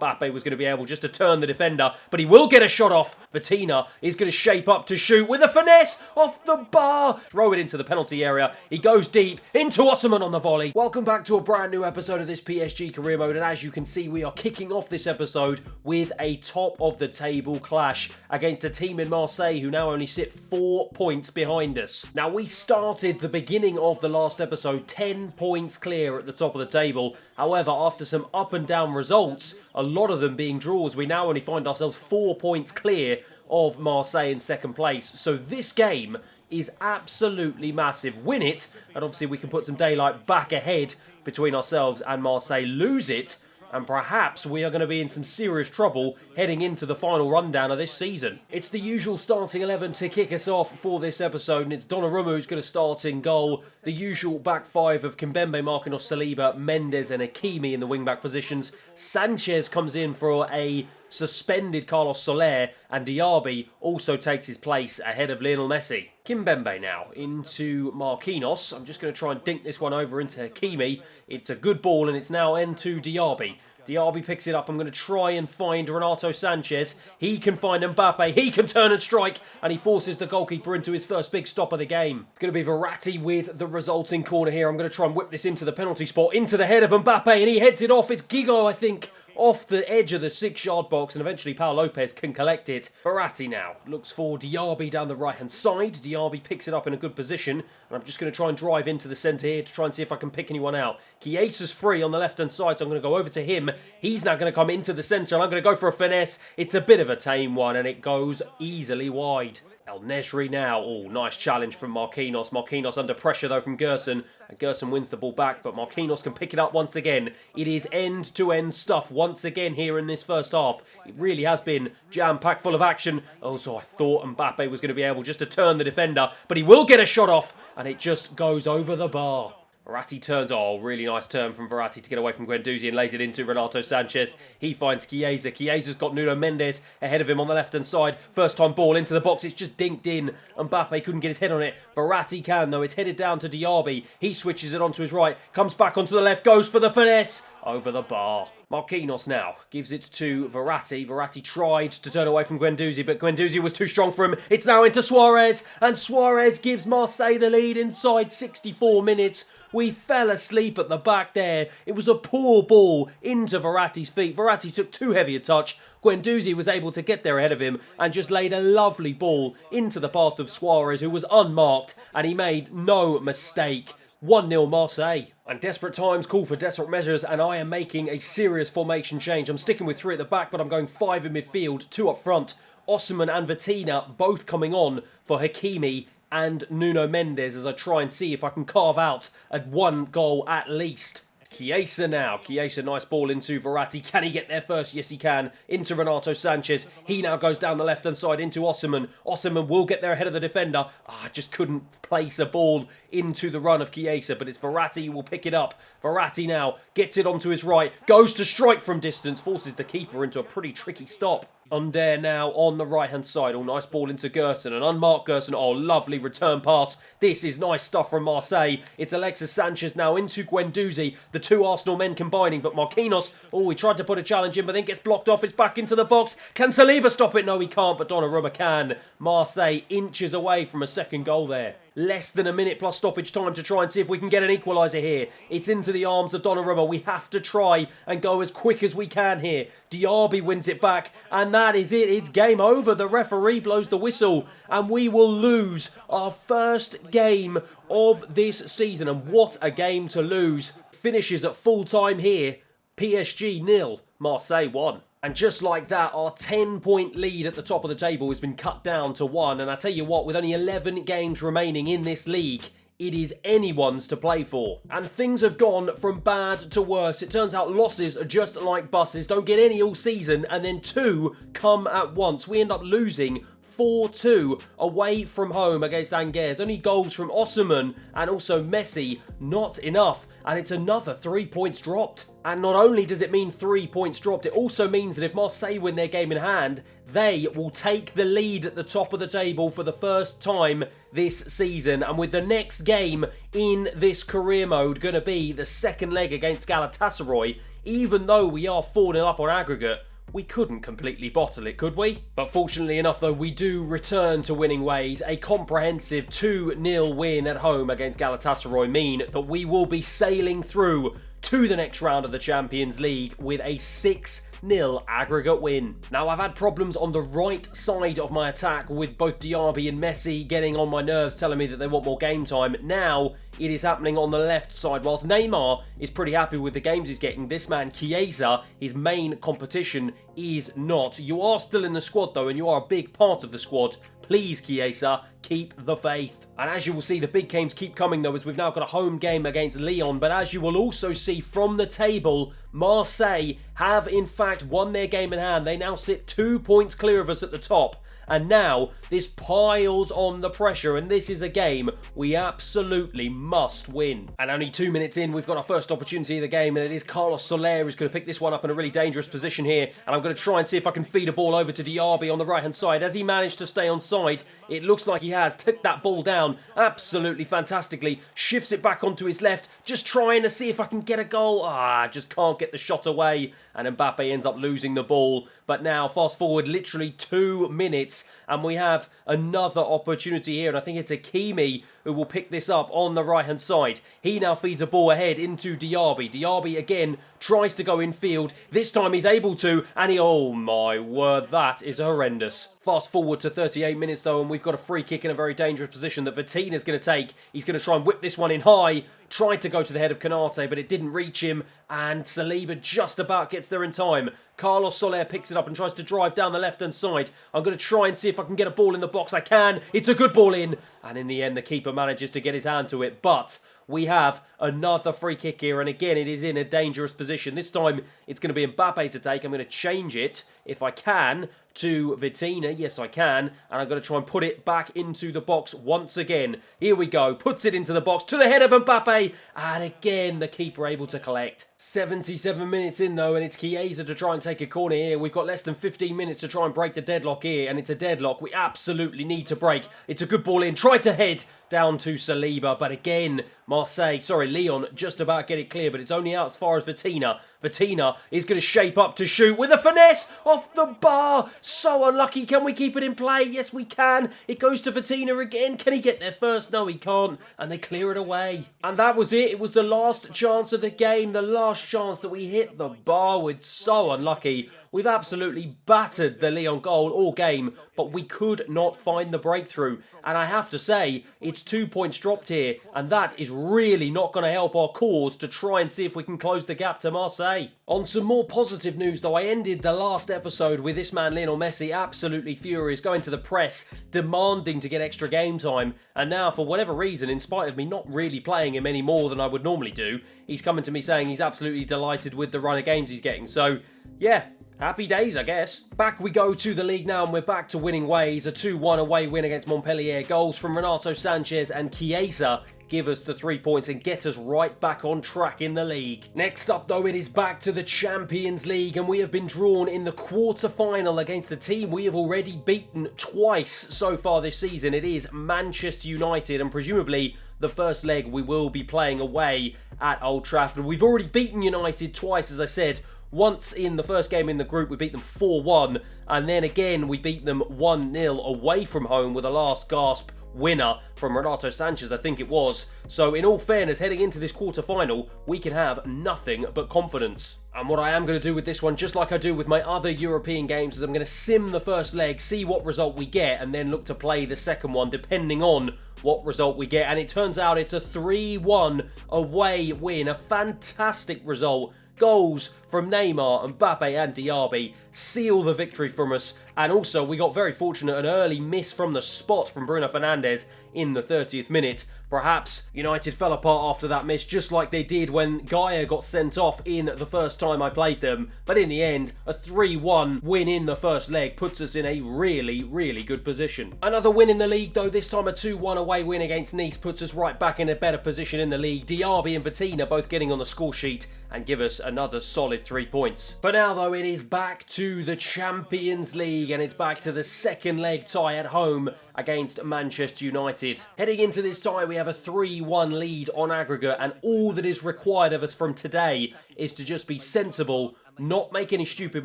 Mbappe was going to be able just to turn the defender, but he will get a shot off. Verratti is going to shape up to shoot with a finesse off the bar. Throw it into the penalty area. He goes deep into Osimhen on the volley. Welcome back to a brand new episode of this PSG career mode, and as you can see, we are kicking off this episode with a top of the table clash against a team in Marseille who now only sit 4 points behind us. Now, we started the beginning of the last episode 10 points clear at the top of the table. However, after some up and down results, a lot of them being draws, we now only find ourselves 4 points clear of Marseille in second place. So this game is absolutely massive. Win it, and obviously we can put some daylight back ahead between ourselves and Marseille. Lose it, and perhaps we are going to be in some serious trouble heading into the final rundown of this season. It's the usual starting 11 to kick us off for this episode, and it's Donnarumma who's going to start in goal. The usual back five of Kimpembe, Marquinhos, Saliba, Mendes and Hakimi in the wing-back positions. Sanchez comes in for a suspended Carlos Soler, and Diaby also takes his place ahead of Lionel Messi. Kimpembe now into Marquinhos. I'm just going to try and dink this one over into Hakimi. It's a good ball, and it's now into Diaby. Diaby picks it up. I'm going to try and find Renato Sanchez. He can find Mbappe. He can turn and strike, and he forces the goalkeeper into his first big stop of the game. It's going to be Verratti with the resulting corner here. I'm going to try and whip this into the penalty spot, into the head of Mbappe, and he heads it off. It's Gigo, I think, off the edge of the 6-yard box, and eventually Pau Lopez can collect it. Verratti now looks for Diaby down the right-hand side. Diaby picks it up in a good position, and I'm just going to try and drive into the centre here to try and see if I can pick anyone out. Chiesa's free on the left-hand side, so I'm going to go over to him. He's now going to come into the centre, and I'm going to go for a finesse. It's a bit of a tame one, and it goes easily wide. El Nesri now. Oh, nice challenge from Marquinhos. Marquinhos under pressure, though, from Gerson. And Gerson wins the ball back, but Marquinhos can pick it up once again. It is end-to-end stuff once again here in this first half. It really has been jam-packed full of action. Also, I thought Mbappe was going to be able just to turn the defender, but he will get a shot off, and it just goes over the bar. Verratti turns, really nice turn from Verratti to get away from Guendouzi and lays it into Renato Sanchez. He finds Chiesa. Chiesa's got Nuno Mendes ahead of him on the left-hand side. First time ball into the box, it's just dinked in. Mbappe couldn't get his head on it. Verratti can, though. It's headed down to Diaby. He switches it onto his right, comes back onto the left, goes for the finesse. Over the bar. Marquinhos now gives it to Verratti. Verratti tried to turn away from Guendouzi, but Guendouzi was too strong for him. It's now into Suarez, and Suarez gives Marseille the lead inside 64 minutes. We fell asleep at the back there. It was a poor ball into Verratti's feet. Verratti took too heavy a touch. Guendouzi was able to get there ahead of him and just laid a lovely ball into the path of Suarez, who was unmarked, and he made no mistake. 1-0 Marseille. And desperate times call for desperate measures, and I am making a serious formation change. I'm sticking with 3 at the back, but I'm going 5 in midfield, 2 up front. Osimhen and Verratti both coming on for Hakimi and Nuno Mendes as I try and see if I can carve out a 1 goal at least. Chiesa now. Chiesa, nice ball into Verratti. Can he get there first? Yes, he can. Into Renato Sanchez. He now goes down the left-hand side into Osimhen. Osimhen will get there ahead of the defender. Just couldn't place a ball into the run of Chiesa, but it's Verratti who will pick it up. Verratti now gets it onto his right. Goes to strike from distance. Forces the keeper into a pretty tricky stop. Under now on the right-hand side. Nice ball into Gerson. An unmarked Gerson. Lovely return pass. This is nice stuff from Marseille. It's Alexis Sanchez now into Guendouzi. The 2 Arsenal men combining, but Marquinhos, he tried to put a challenge in, but then gets blocked off. It's back into the box. Can Saliba stop it? No, he can't, but Donnarumma can. Marseille inches away from a second goal there. Less than a minute plus stoppage time to try and see if we can get an equaliser here. It's into the arms of Donnarumma. We have to try and go as quick as we can here. Diaby wins it back, and that is it. It's game over. The referee blows the whistle, and we will lose our first game of this season. And what a game to lose. Finishes at full time here. PSG 0, Marseille 1. And just like that, our 10-point lead at the top of the table has been cut down to 1. And I tell you what, with only 11 games remaining in this league, it is anyone's to play for. And things have gone from bad to worse. It turns out losses are just like buses. Don't get any all season, and then 2 come at once. We end up losing 4-2 away from home against Angers. Only goals from Osimhen and also Messi. Not enough. And it's another 3 points dropped. And not only does it mean 3 points dropped, it also means that if Marseille win their game in hand, they will take the lead at the top of the table for the first time this season. And with the next game in this career mode going to be the second leg against Galatasaray, even though we are 4-0 up on aggregate, we couldn't completely bottle it, could we? But fortunately enough, though, we do return to winning ways. A comprehensive 2-0 win at home against Galatasaray mean that we will be sailing through to the next round of the Champions League with a 6-0 aggregate win. Now, I've had problems on the right side of my attack with both Diaby and Messi getting on my nerves, telling me that they want more game time. Now, it is happening on the left side. Whilst Neymar is pretty happy with the games he's getting, this man, Chiesa, his main competition is not. You are still in the squad, though, and you are a big part of the squad. Please, Chiesa, keep the faith. And as you will see, the big games keep coming, though, as we've now got a home game against Lyon. But as you will also see from the table, Marseille have, in fact, won their game in hand. They now sit 2 points clear of us at the top. And now, this piles on the pressure, and this is a game we absolutely must win. And only 2 minutes in, we've got our first opportunity of the game, and it is Carlos Soler who's going to pick this one up in a really dangerous position here. And I'm going to try and see if I can feed a ball over to Diaby on the right-hand side. Has he managed to stay on side? It looks like he has. Took that ball down absolutely fantastically. Shifts it back onto his left. Just trying to see if I can get a goal. Just can't get the shot away. And Mbappe ends up losing the ball. But now, fast forward literally 2 minutes, and we have another opportunity here. And I think it's Hakimi who will pick this up on the right-hand side. He now feeds a ball ahead into Diaby. Diaby, again, tries to go in field. This time he's able to, and oh my word, that is horrendous. Fast forward to 38 minutes, though, and we've got a free kick in a very dangerous position that Vittina's going to take. He's going to try and whip this one in high. Tried to go to the head of Konate, but it didn't reach him, and Saliba just about gets there in time. Carlos Soler picks it up and tries to drive down the left-hand side. I'm going to try and see if I can get a ball in the box. I can. It's a good ball in. And in the end, the keeper manages to get his hand to it. But we have another free kick here. And again, it is in a dangerous position. This time, it's going to be Mbappe to take. I'm going to change it, if I can, to Vittina. Yes, I can. And I'm going to try and put it back into the box once again. Here we go. Puts it into the box to the head of Mbappe. And again, the keeper able to collect. 77 minutes in, though, and it's Chiesa to try and take a corner here. We've got less than 15 minutes to try and break the deadlock here, and it's a deadlock we absolutely need to break. It's a good ball in. Tried to head down to Saliba, but again, Lyon just about get it clear, but it's only out as far as Vittina. Vittina is going to shape up to shoot with a finesse off the bar. So unlucky. Can we keep it in play? Yes, we can. It goes to Vittina again. Can he get there first? No, he can't. And they clear it away. And that was it. It was the last chance of the game. The last chance that we hit the bar with. So unlucky. We've absolutely battered the Lyon goal all game, but we could not find the breakthrough. And I have to say, it's 2 points dropped here, and that is really not going to help our cause to try and see if we can close the gap to Marseille. On some more positive news, though, I ended the last episode with this man, Lionel Messi, absolutely furious, going to the press, demanding to get extra game time. And now, for whatever reason, in spite of me not really playing him any more than I would normally do, he's coming to me saying he's absolutely delighted with the run of games he's getting. So, yeah. Happy days, I guess. Back we go to the league now, and we're back to winning ways. A 2-1 away win against Montpellier. Goals from Renato Sanchez and Chiesa give us the 3 points and get us right back on track in the league. Next up, though, it is back to the Champions League, and we have been drawn in the quarter-final against a team we have already beaten twice so far this season. It is Manchester United, and presumably the first leg we will be playing away at Old Trafford. We've already beaten United twice, as I said. Once in the first game in the group, we beat them 4-1, and then again we beat them 1-0 away from home with a last gasp winner from Renato Sanchez, I think it was. So in all fairness, heading into this quarter-final, we can have nothing but confidence. And what I am going to do with this one, just like I do with my other European games, is I'm going to sim the first leg, see what result we get, and then look to play the second one depending on what result we get. And it turns out it's a 3-1 away win, a fantastic result. Goals from Neymar, Mbappe and Diaby seal the victory from us. And also, we got very fortunate, an early miss from the spot from Bruno Fernandes in the 30th minute. Perhaps United fell apart after that miss, just like they did when Gaia got sent off in the first time I played them. But in the end, a 3-1 win in the first leg puts us in a really, really good position. Another win in the league, though, this time a 2-1 away win against Nice puts us right back in a better position in the league. Diaby and Vittina both getting on the score sheet. and give us another solid 3 points. For now though, it is back to the Champions League, and it's back to the second leg tie at home against Manchester United. Heading into this tie, we have a 3-1 lead on aggregate, and all that is required of us from today is to just be sensible, not make any stupid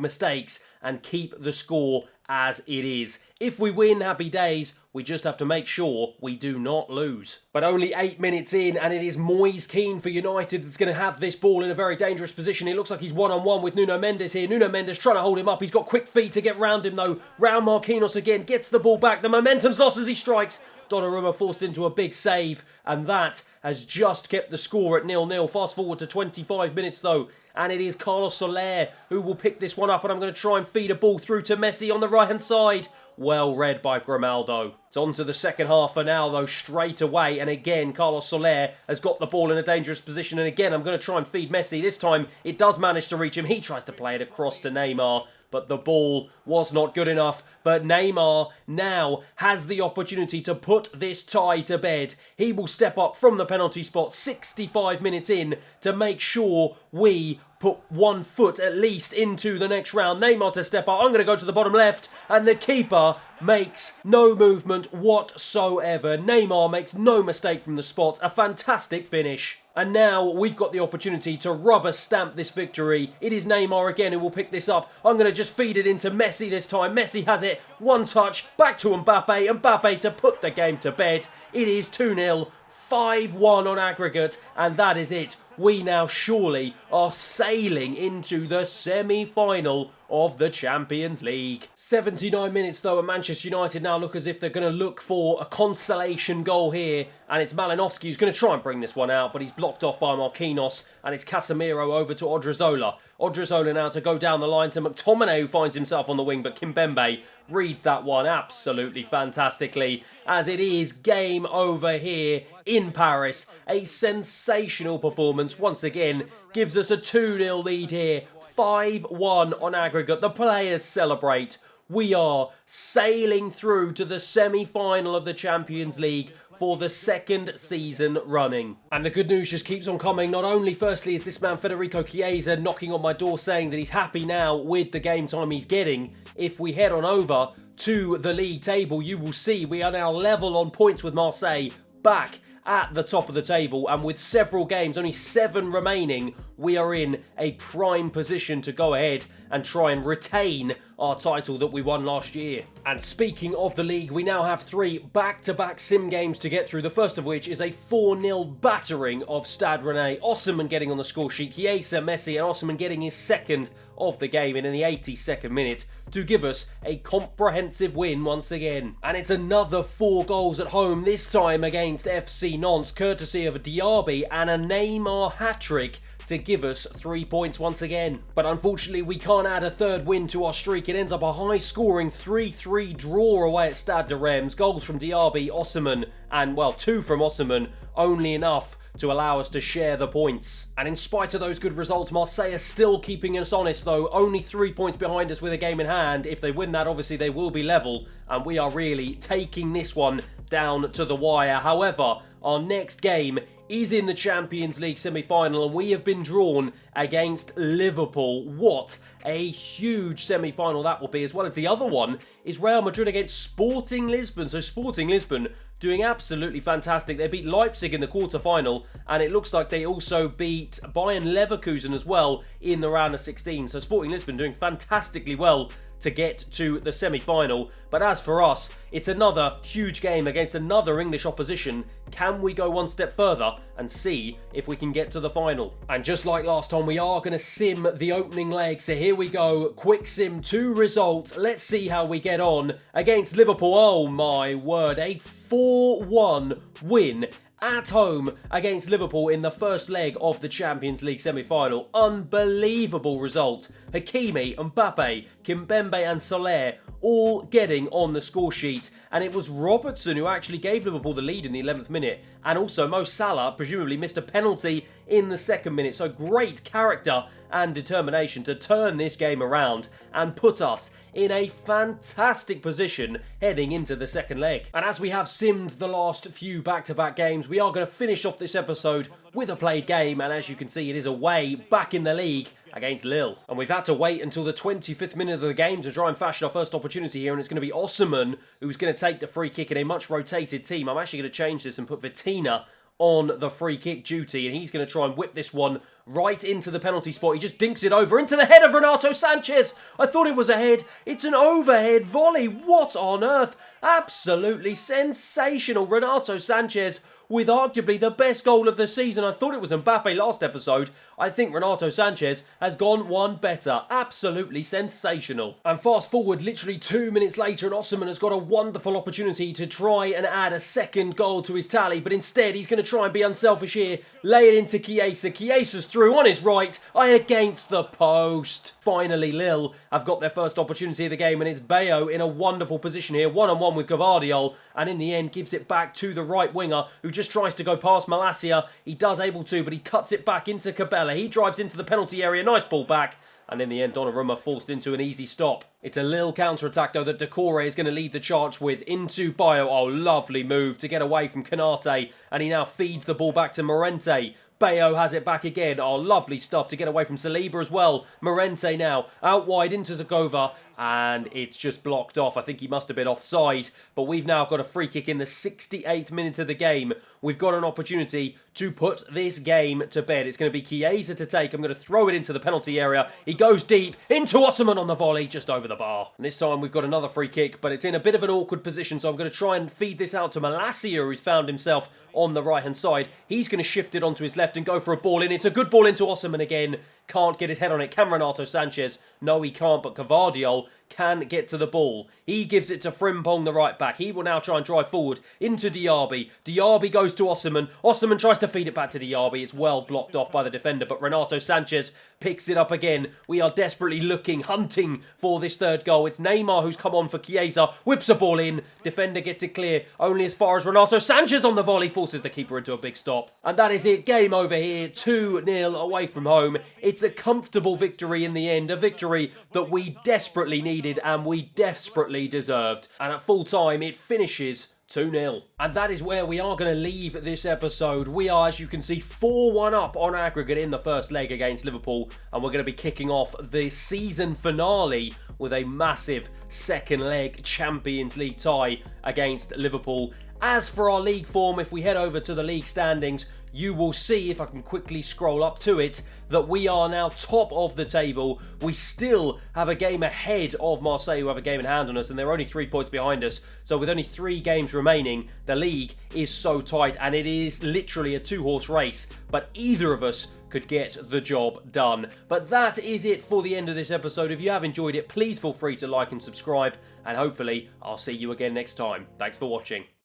mistakes, and keep the score as it is. If we win, happy days. We just have to make sure we do not lose. But only 8 minutes in, and it is Moise Kean for United that's going to have this ball in a very dangerous position. It looks like he's one-on-one with Nuno Mendes here. Nuno Mendes trying to hold him up. He's got quick feet to get round him, though. Round Marquinhos again, gets the ball back. The momentum's lost as he strikes. Donnarumma forced into a big save, and that has just kept the score at 0-0. Fast forward to 25 minutes, though, and it is Carlos Soler who will pick this one up, and I'm going to try and feed a ball through to Messi on the right-hand side. Well read by Grimaldo. It's on to the second half for now, though, straight away. And again, Carlos Soler has got the ball in a dangerous position. And again, I'm going to try and feed Messi. This time, it does manage to reach him. He tries to play it across to Neymar, but the ball was not good enough. But Neymar now has the opportunity to put this tie to bed. He will step up from the penalty spot 65 minutes in to make sure we put 1 foot at least into the next round. Neymar to step up. I'm going to go to the bottom left, and the keeper makes no movement whatsoever. Neymar makes no mistake from the spot. A fantastic finish. And now we've got the opportunity to rubber stamp this victory. It is Neymar again who will pick this up. I'm going to just feed it into Messi this time. Messi has it. One touch. Back to Mbappe. Mbappe to put the game to bed. It is 2-0. 5-1 on aggregate, and that is it. We now surely are sailing into the semi-final of the Champions League. 79 minutes though, and Manchester United now look as if they're going to look for a consolation goal here, and it's Malinovsky who's going to try and bring this one out, but he's blocked off by Marquinhos, and it's Casemiro over to Odriozola. Odriozola now to go down the line to McTominay, who finds himself on the wing, but Kimpembe reads that one absolutely fantastically, as it is game over here in Paris. A sensational performance once again gives us a 2-0 lead here. 5-1 on aggregate. The players celebrate. We are sailing through to the semi-final of the Champions League for the second season running. And the good news just keeps on coming. Not only, firstly, is this man Federico Chiesa knocking on my door saying that he's happy now with the game time he's getting. If we head on over to the league table, you will see we are now level on points with Marseille, back at the top of the table, and with several games, only 7 remaining, we are in a prime position to go ahead and try and retain our title that we won last year. And speaking of the league, we now have 3 back-to-back sim games to get through, the first of which is a 4-0 battering of Stade Rennais. Osimhen getting on the score sheet, Chiesa, Messi, and Osimhen getting his second of the game in the 82nd minute to give us a comprehensive win once again. And it's another 4 goals at home, this time against FC Nantes, courtesy of a Diaby and a Neymar hat-trick to give us 3 points once again. But unfortunately, we can't add a third win to our streak. It ends up a high-scoring 3-3 draw away at Stade de Reims. Goals from Diaby, Osimhen, and, well, 2 from Osimhen, only enough to allow us to share the points. And in spite of those good results, Marseille are still keeping us honest though, only 3 points behind us with a game in hand. If they win that, obviously they will be level, and we are really taking this one down to the wire. However, our next game is in the Champions League semi-final, and we have been drawn against Liverpool. What a huge semi-final that will be, as well as the other one is Real Madrid against Sporting Lisbon. So Sporting Lisbon doing absolutely fantastic. They beat Leipzig in the quarter-final, and it looks like they also beat Bayern Leverkusen as well in the round of 16. So Sporting Lisbon doing fantastically well to get to the semi-final. But as for us, it's another huge game against another English opposition. Can we go one step further and see if we can get to the final? And just like last time, we are going to sim the opening leg. So here we go. Quick sim to result. Let's see how we get on against Liverpool. Oh my word, a 4-1 win at home against Liverpool in the first leg of the Champions League semi-final. Unbelievable result. Hakimi, Mbappe, Kimpembe and Soler all getting on the score sheet. And it was Robertson who actually gave Liverpool the lead in the 11th minute. And also Mo Salah presumably missed a penalty in the 2nd minute. So great character and determination to turn this game around and put us in a fantastic position heading into the second leg. And as we have simmed the last few back-to-back games, we are going to finish off this episode with a played game, and as you can see, it is away back in the league against Lille. And we've had to wait until the 25th minute of the game to try and fashion our first opportunity here, and it's going to be Osimhen who's going to take the free kick in a much rotated team. I'm actually going to change this and put Vitina on the free kick duty, and he's going to try and whip this one right into the penalty spot. He just dinks it over into the head of Renato Sanchez. I thought it was a head. It's an overhead volley. What on earth? Absolutely sensational. Renato Sanchez with arguably the best goal of the season. I thought it was Mbappe last episode. I think Renato Sanchez has gone one better. Absolutely sensational. And fast forward literally 2 minutes later, and Osimhen has got a wonderful opportunity to try and add a second goal to his tally, but instead he's going to try and be unselfish here, lay it into Chiesa. Chiesa's through on his right, against the post. Finally, Lille have got their first opportunity of the game, and it's Bayo in a wonderful position here, one-on-one with Gvardiol, and in the end gives it back to the right winger, who just tries to go past Malacia. He does able to, but he cuts it back into Cabella. He drives into the penalty area, nice ball back, and in the end Donnarumma forced into an easy stop. It's a Lille counter-attack though that Decore is going to lead the charge with, into Bayo. Oh, lovely move to get away from Canate, and he now feeds the ball back to Morente. Bayo has it back again. Oh, lovely stuff to get away from Saliba as well. Morente now out wide into Zagova, and it's just blocked off. I think he must have been offside, but we've now got a free kick in the 68th minute of the game. We've got an opportunity to put this game to bed. It's going to be Chiesa to take. I'm going to throw it into the penalty area. He goes deep into Osimhen on the volley, just over the bar. And this time we've got another free kick, but it's in a bit of an awkward position, so I'm going to try and feed this out to Malacia, who's found himself on the right-hand side. He's going to shift it onto his left and go for a ball in. It's a good ball into Osimhen again. Can't get his head on it. Can Renato Sanchez? No, he can't, but Gvardiol can get to the ball. He gives it to Frimpong, the right back. He will now try and drive forward into Diaby. Diaby goes to Osimhen. Osimhen tries to feed it back to Diaby. It's well blocked off by the defender, but Renato Sanchez picks it up again. We are desperately looking, hunting for this third goal. It's Neymar who's come on for Chiesa. Whips a ball in. Defender gets it clear. Only as far as Renato Sanchez on the volley. Forces the keeper into a big stop. And that is it. Game over here. 2-0 away from home. It's a comfortable victory in the end. A victory that we desperately needed and we desperately deserved. And at full time, it finishes 2-0. And that is where we are going to leave this episode. We are, as you can see, 4-1 up on aggregate in the first leg against Liverpool. And we're going to be kicking off the season finale with a massive second leg Champions League tie against Liverpool. As for our league form, if we head over to the league standings, you will see, if I can quickly scroll up to it, that we are now top of the table. We still have a game ahead of Marseille, who have a game in hand on us, and they're only 3 points behind us. So with only 3 games remaining, the league is so tight, and it is literally a 2-horse race. But either of us could get the job done. But that is it for the end of this episode. If you have enjoyed it, please feel free to like and subscribe, and hopefully I'll see you again next time. Thanks for watching.